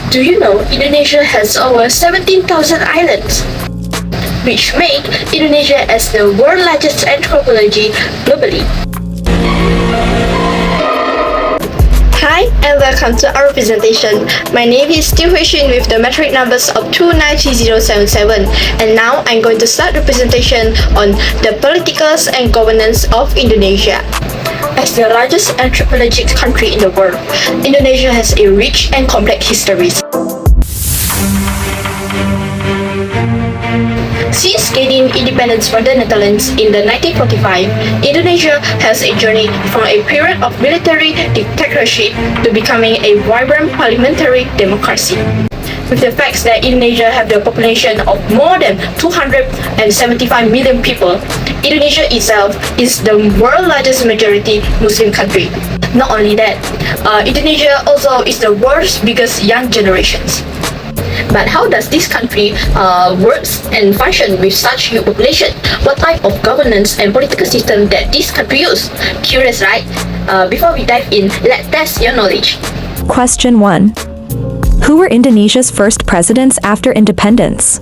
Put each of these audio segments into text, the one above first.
Do you know Indonesia has over 17,000 islands, which make Indonesia as the world's largest anthropology globally? Hi and welcome to our presentation. My name is Tiu Hui Xun with the metric numbers of 293077, and now I'm going to start the presentation on the politicals and governance of Indonesia. As the largest anthropologic country in the world, Indonesia has a rich and complex history. Since gaining independence from the Netherlands in the 1945, Indonesia has a journey from a period of military dictatorship to becoming a vibrant parliamentary democracy. With the fact that Indonesia have the population of more than 275 million people, Indonesia itself is the world's largest majority Muslim country. Not only that, Indonesia also is the world's biggest young generations. But how does this country works and function with such huge population? What type of governance and political system that this country use? Curious, right? Before we dive in, let's test your knowledge. Question 1. Who were Indonesia's first presidents after independence?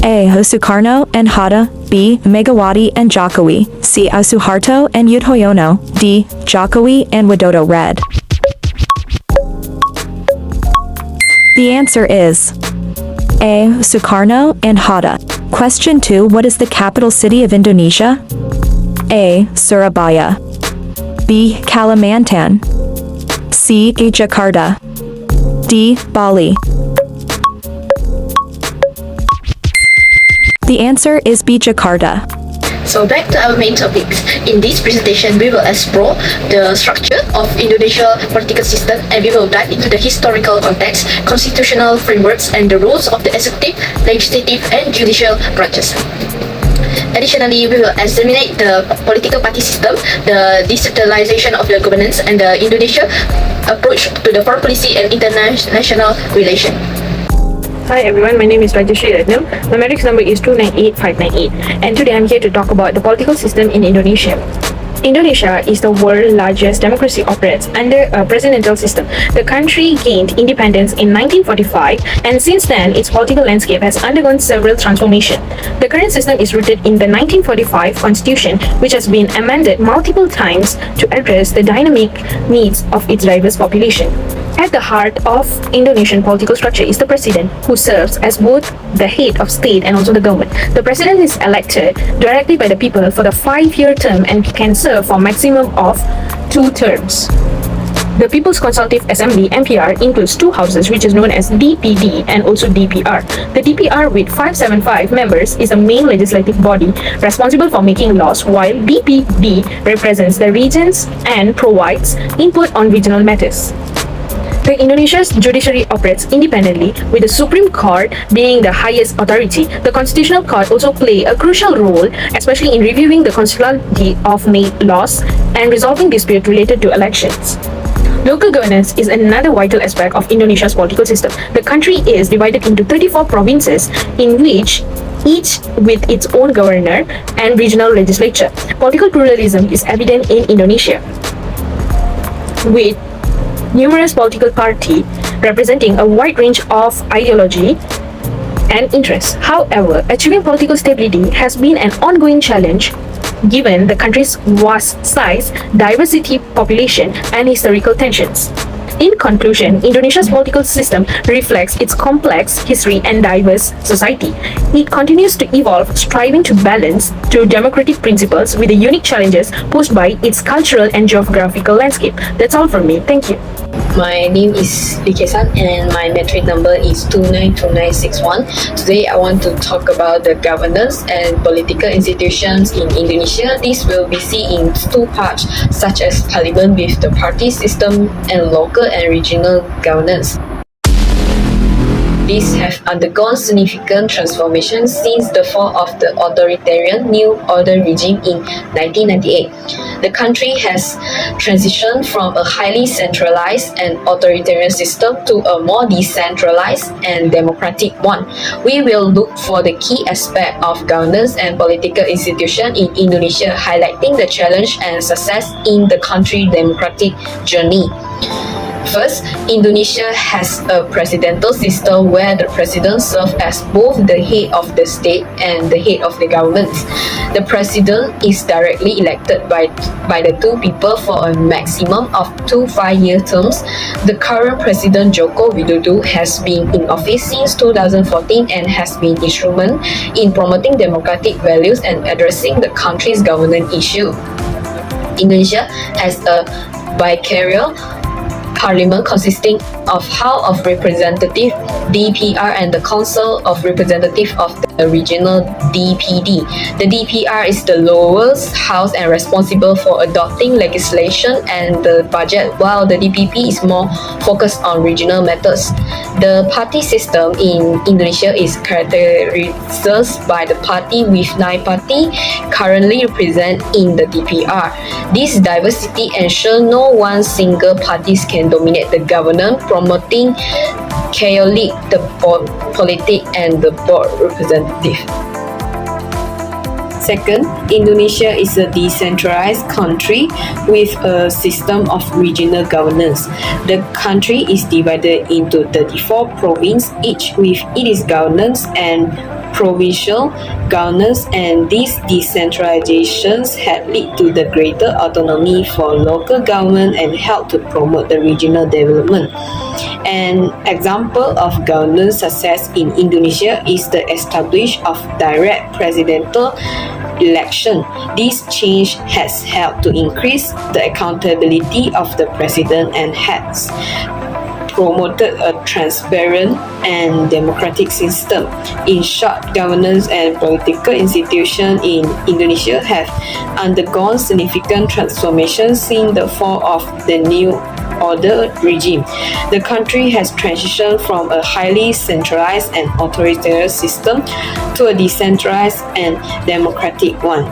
A. Sukarno and Hatta. B. Megawati and Jokowi. C. Suharto and Yudhoyono. D. Jokowi and Widodo Red. The answer is A. Sukarno and Hatta. Question 2. What is the capital city of Indonesia? A. Surabaya. B. Kalimantan. C. Jakarta. D. Bali. The answer is B. Jakarta. So back to our main topics. In this presentation, we will explore the structure of Indonesia political system, and we will dive into the historical context, constitutional frameworks, and the roles of the executive, legislative, and judicial branches. Additionally, we will examine the political party system, the decentralization of the governance, and the Indonesia approach to the foreign policy and international relations. Hi everyone, my name is Rajeshri Ratnam. My metrics number is 298598, and today I'm here to talk about the political system in Indonesia. Indonesia is the world's largest democracy, operates under a presidential system. The country gained independence in 1945, and since then its political landscape has undergone several transformations. The current system is rooted in the 1945 constitution, which has been amended multiple times to address the dynamic needs of its diverse population. At the heart of Indonesian political structure is the president, who serves as both the head of state and also the government. The president is elected directly by the people for the 5-year term and can serve for a maximum of 2 terms. The People's Consultative Assembly (MPR) includes 2 houses, which is known as DPD and also DPR. The DPR, with 575 members, is a main legislative body responsible for making laws, while DPD represents the regions and provides input on regional matters. The Indonesia's judiciary operates independently, with the Supreme Court being the highest authority. The Constitutional Court also plays a crucial role, especially in reviewing the constitutionality of made laws and resolving disputes related to elections. Local governance is another vital aspect of Indonesia's political system. The country is divided into 34 provinces, in which each with its own governor and regional legislature. Political pluralism is evident in Indonesia, with numerous political parties representing a wide range of ideology and interests. However, achieving political stability has been an ongoing challenge given the country's vast size, diversity, population, and historical tensions. In conclusion, Indonesia's political system reflects its complex history and diverse society. It continues to evolve, striving to balance through democratic principles with the unique challenges posed by its cultural and geographical landscape. That's all from me. Thank you. My name is Likesan and my metric number is 292961. Today I want to talk about the governance and political institutions in Indonesia. This will be seen in 2 parts, such as parliament with the party system and local and regional governance. These have undergone significant transformations since the fall of the authoritarian New Order regime in 1998. The country has transitioned from a highly centralized and authoritarian system to a more decentralized and democratic one. We will look for the key aspect of governance and political institution in Indonesia, highlighting the challenge and success in the country's democratic journey. First, Indonesia has a presidential system where the president serves as both the head of the state and the head of the government. The president is directly elected by the two people for a maximum of 2 5-year terms. The current president Joko Widodo has been in office since 2014 and has been instrumental in promoting democratic values and addressing the country's governance issue. Indonesia has a bicameral parliament consisting of House of Representatives DPR and the Council of Representatives of the regional DPD. The DPR is the lowest house and responsible for adopting legislation and the budget, while the DPP is more focused on regional matters. The party system in Indonesia is characterized by the party with 9 parties currently represented in the DPR. This diversity ensures no one single party can dominate the government, promoting chaotic the politics and the board representative. Second, Indonesia is a decentralized country with a system of regional governance. The country is divided into 34 provinces, each with its governance and provincial governance, and these decentralizations had led to the greater autonomy for local government and helped to promote the regional development. An example of governance success in Indonesia is the establishment of direct presidential election. This change has helped to increase the accountability of the president and has promoted a transparent and democratic system. In short, governance and political institutions in Indonesia have undergone significant transformation since the fall of the new order regime. The country has transitioned from a highly centralized and authoritarian system to a decentralized and democratic one.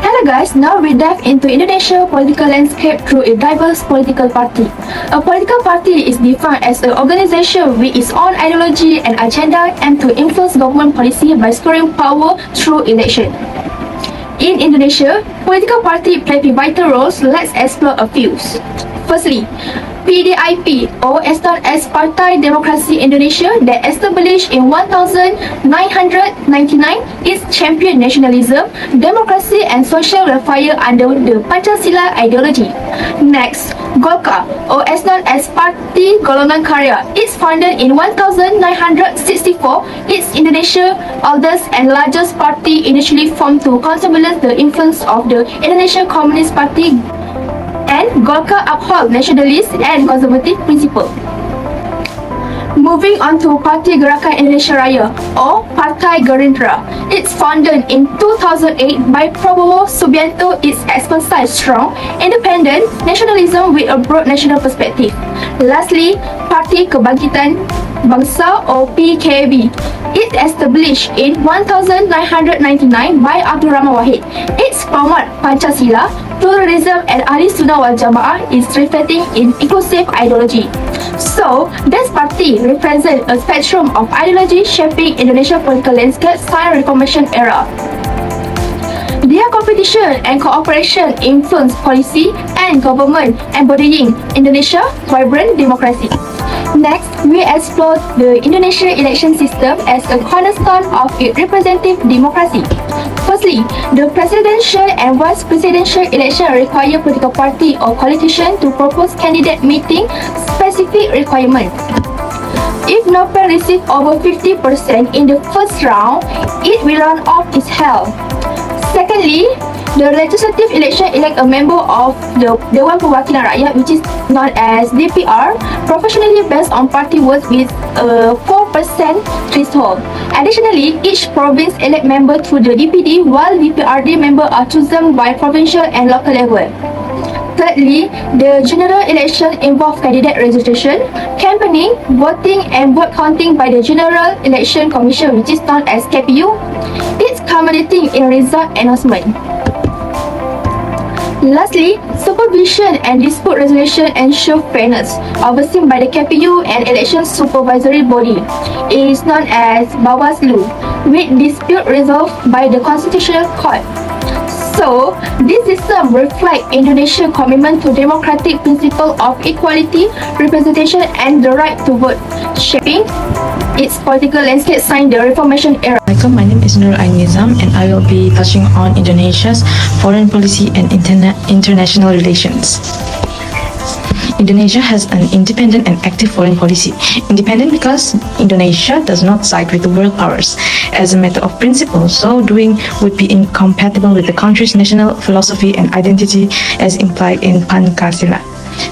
Hello guys, now we dive into Indonesia political landscape through a diverse political party. A political party is defined as an organization with its own ideology and agenda and to influence government policy by securing power through election. In Indonesia, political parties play vital roles. Let's explore a few. Firstly, PDIP, or as known as Partai Demokrasi Indonesia, that established in 1999, is champion nationalism, democracy and social welfare under the Pancasila ideology. Next, Golkar, or as known as Parti Golongan Karya, is founded in 1964. It's Indonesia's oldest and largest party, initially formed to counterbalance the influence of the Indonesian Communist Party, and Golkar uphold nationalist and conservative principles. Moving on to Parti Gerakan Indonesia Raya, or Partai Gerindra. It's founded in 2008 by Prabowo Subianto. Its emphasizes strong, independent nationalism with a broad national perspective. Lastly, Parti Kebangkitan Bangsa, or PKB. It established in 1999 by Abdul Rahman Wahid. Its promote Pancasila, pluralism and Ahli Sunnah wal Jamaah is reflecting in inclusive ideology. So, this party represents a spectrum of ideology shaping Indonesian political landscape since Reformation era. Their competition and cooperation influence policy and government, embodying Indonesia's vibrant democracy. Next, we explore the Indonesian election system as a cornerstone of its representative democracy. Firstly, the presidential and vice presidential election require political party or coalition to propose candidate meeting specific requirements. If no party receives over 50% in the first round, it will run off its held. Secondly, the legislative election elect a member of the Dewan Perwakilan Rakyat, which is known as DPR, proportionally based on party votes with a 4% threshold. Additionally, each province elect member through the DPD, while DPRD members are chosen by provincial and local level. Thirdly, the general election involves candidate registration, campaigning, voting and vote counting by the General Election Commission, which is known as KPU. It's culminating in result announcement. Lastly, supervision and dispute resolution ensure fairness, overseen by the KPU and election supervisory body. It is known as Bawaslu, with dispute resolved by the Constitutional Court. So, this system reflects Indonesia's commitment to democratic principle of equality, representation, and the right to vote, shaping its political landscape since the Reformation era. My name is Nur Nizam, and I will be touching on Indonesia's foreign policy and international relations. Indonesia has an independent and active foreign policy. Independent because Indonesia does not side with the world powers. As a matter of principle, so doing would be incompatible with the country's national philosophy and identity as implied in Pancasila.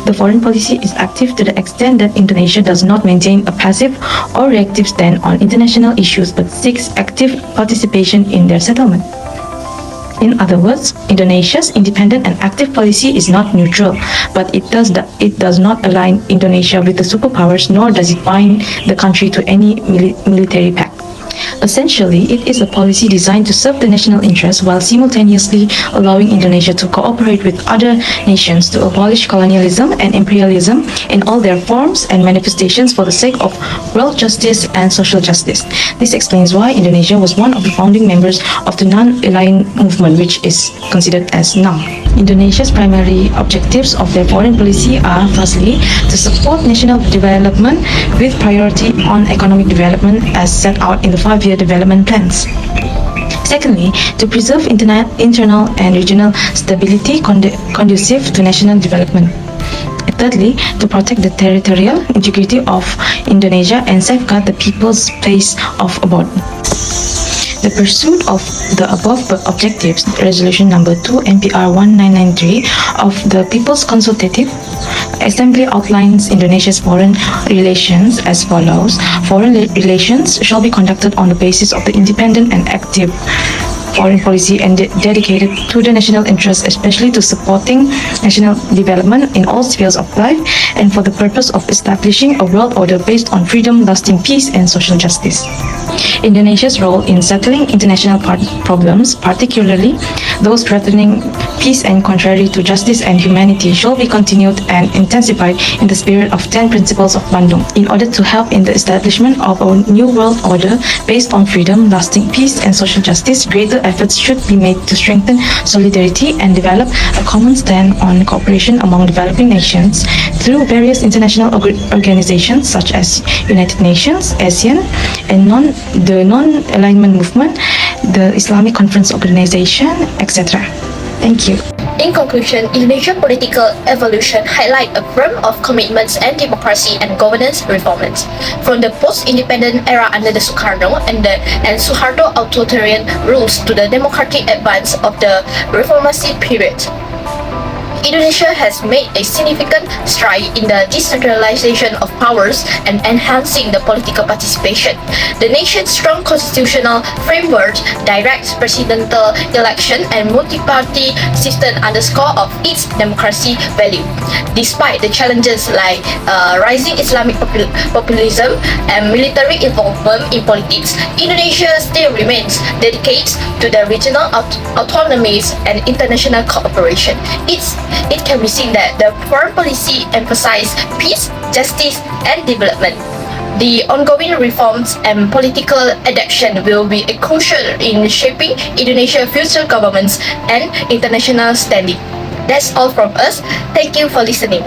The foreign policy is active to the extent that Indonesia does not maintain a passive or reactive stand on international issues but seeks active participation in their settlement. In other words, Indonesia's independent and active policy is not neutral, but it does not align Indonesia with the superpowers, nor does it bind the country to any military pact. Essentially, it is a policy designed to serve the national interest while simultaneously allowing Indonesia to cooperate with other nations to abolish colonialism and imperialism in all their forms and manifestations for the sake of world justice and social justice. This explains why Indonesia was one of the founding members of the non-aligned movement, which is considered as NAM. Indonesia's primary objectives of their foreign policy are, firstly, to support national development with priority on economic development as set out in the 5-year development plans. Secondly, to preserve internal and regional stability conducive to national development. Thirdly, to protect the territorial integrity of Indonesia and safeguard the people's place of abode. The pursuit of the above objectives, Resolution Number 2 NPR 1993 of the People's Consultative Assembly outlines Indonesia's foreign relations as follows. Foreign relations shall be conducted on the basis of the independent and active foreign policy and dedicated to the national interest, especially to supporting national development in all spheres of life and for the purpose of establishing a world order based on freedom, lasting peace, and social justice. Indonesia's role in settling international problems, particularly those threatening peace and contrary to justice and humanity, shall be continued and intensified in the spirit of 10 Principles of Bandung. In order to help in the establishment of a new world order based on freedom, lasting peace, and social justice, greater efforts should be made to strengthen solidarity and develop a common stand on cooperation among developing nations through various international organizations such as United Nations, ASEAN, and the Non-Alignment Movement, the Islamic Conference Organization, etc. Thank you. In conclusion, Indonesian political evolution highlight a firm of commitments and democracy and governance reforms. From the post-independent era under the Sukarno and Suharto authoritarian rules to the democratic advance of the Reformasi period, Indonesia has made a significant stride in the decentralization of powers and enhancing the political participation. The nation's strong constitutional framework, direct presidential election, and multi-party system underscore of its democracy value. Despite the challenges like rising Islamic populism and military involvement in politics, Indonesia still remains dedicated to the regional autonomies and international cooperation. It can be seen that the foreign policy emphasizes peace, justice, and development. The ongoing reforms and political adaptation will be crucial in shaping Indonesia's future governments and international standing. That's all from us. Thank you for listening.